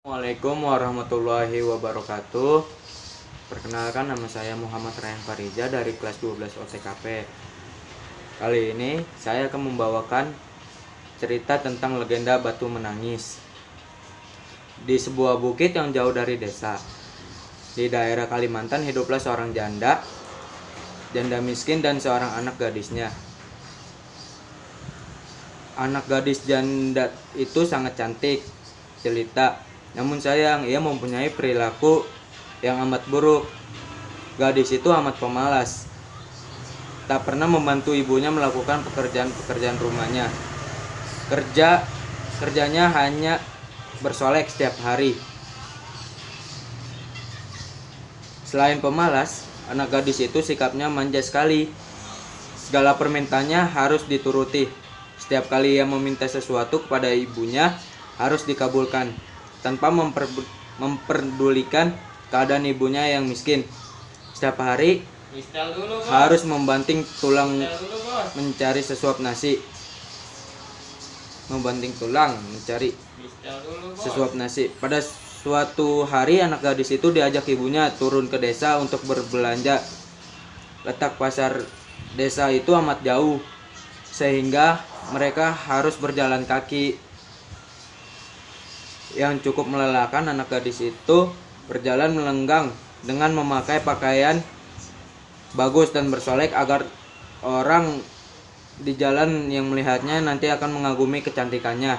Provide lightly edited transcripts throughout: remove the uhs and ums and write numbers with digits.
Assalamualaikum warahmatullahi wabarakatuh. Perkenalkan, nama saya Muhammad Rayhan Farija dari kelas 12 OTKP. Kali ini saya akan membawakan cerita tentang legenda Batu Menangis. Di sebuah bukit yang jauh dari desa, di daerah Kalimantan, hiduplah seorang janda miskin dan seorang anak gadisnya. Anak gadis janda itu sangat cantik, jelita. Namun sayang, ia mempunyai perilaku yang amat buruk. Gadis itu amat pemalas, tak pernah membantu ibunya melakukan pekerjaan rumahnya. Kerjanya hanya bersolek setiap hari. Selain pemalas, anak gadis itu sikapnya manja sekali. Segala permintaannya harus dituruti. Setiap kali ia meminta sesuatu kepada ibunya harus dikabulkan, tanpa memperdulikan keadaan ibunya yang miskin. Setiap hari harus membanting tulang mencari sesuap nasi. Pada suatu hari, anak gadis itu diajak ibunya turun ke desa untuk berbelanja. Letak pasar desa itu amat jauh, sehingga mereka harus berjalan kaki. Yang cukup melelahkan, anak gadis itu berjalan melenggang dengan memakai pakaian bagus dan bersolek agar orang di jalan yang melihatnya nanti akan mengagumi kecantikannya.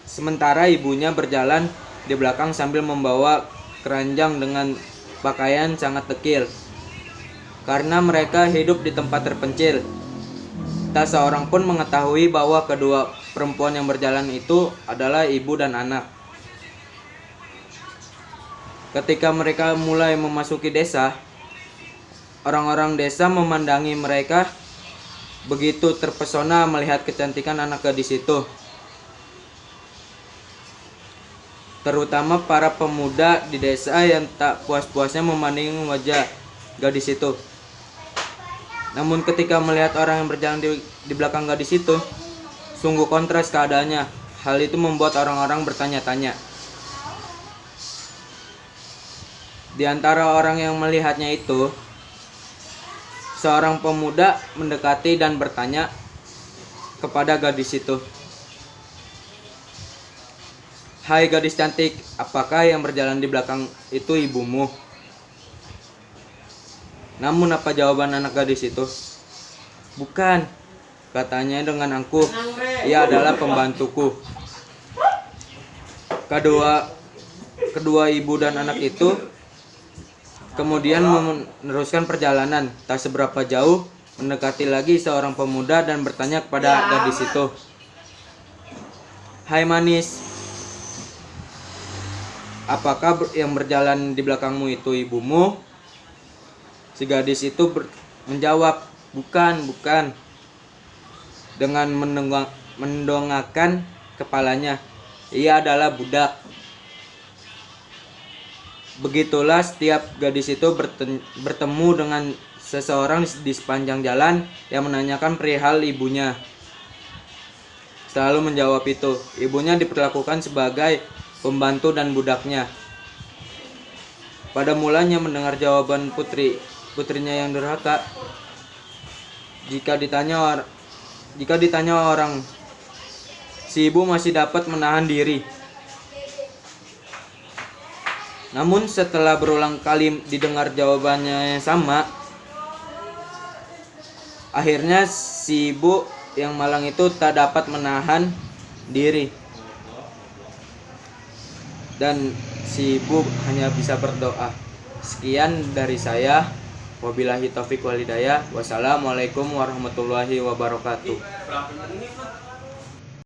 Sementara ibunya berjalan di belakang sambil membawa keranjang dengan pakaian sangat dekil. Karena mereka hidup di tempat terpencil, tak seorang pun mengetahui bahwa kedua perempuan yang berjalan itu adalah ibu dan anak. Ketika mereka mulai memasuki desa, orang-orang desa memandangi mereka begitu terpesona melihat kecantikan anak gadis itu. Terutama para pemuda di desa yang tak puas-puasnya memandang wajah gadis itu. Namun ketika melihat orang yang berjalan di belakang gadis itu, sungguh kontras keadaannya. Hal itu membuat orang-orang bertanya-tanya. Di antara orang yang melihatnya itu, seorang pemuda mendekati dan bertanya kepada gadis itu, "Hai gadis cantik, apakah yang berjalan di belakang itu ibumu?" Namun apa jawaban anak gadis itu? "Bukan," katanya dengan angkuh, "ia adalah pembantuku." Kedua ibu dan anak itu kemudian meneruskan perjalanan. Tak seberapa jauh, mendekati lagi seorang pemuda dan bertanya kepada gadis itu, "Hai manis, apakah yang berjalan di belakangmu itu ibumu?" Si gadis itu menjawab, bukan, dengan mendongakkan kepalanya. "Ia adalah budak." Begitulah setiap gadis itu bertemu dengan seseorang di sepanjang jalan yang menanyakan perihal ibunya, selalu menjawab itu. Ibunya diperlakukan sebagai pembantu dan budaknya. Pada mulanya mendengar jawaban putrinya yang durhaka, jika ditanya orang, si ibu masih dapat menahan diri. Namun setelah berulang kali didengar jawabannya yang sama, akhirnya si ibu yang malang itu tak dapat menahan diri, dan si ibu hanya bisa berdoa. Sekian dari saya. Wabillahi taufik wal hidayah. Wassalamualaikum warahmatullahi wabarakatuh.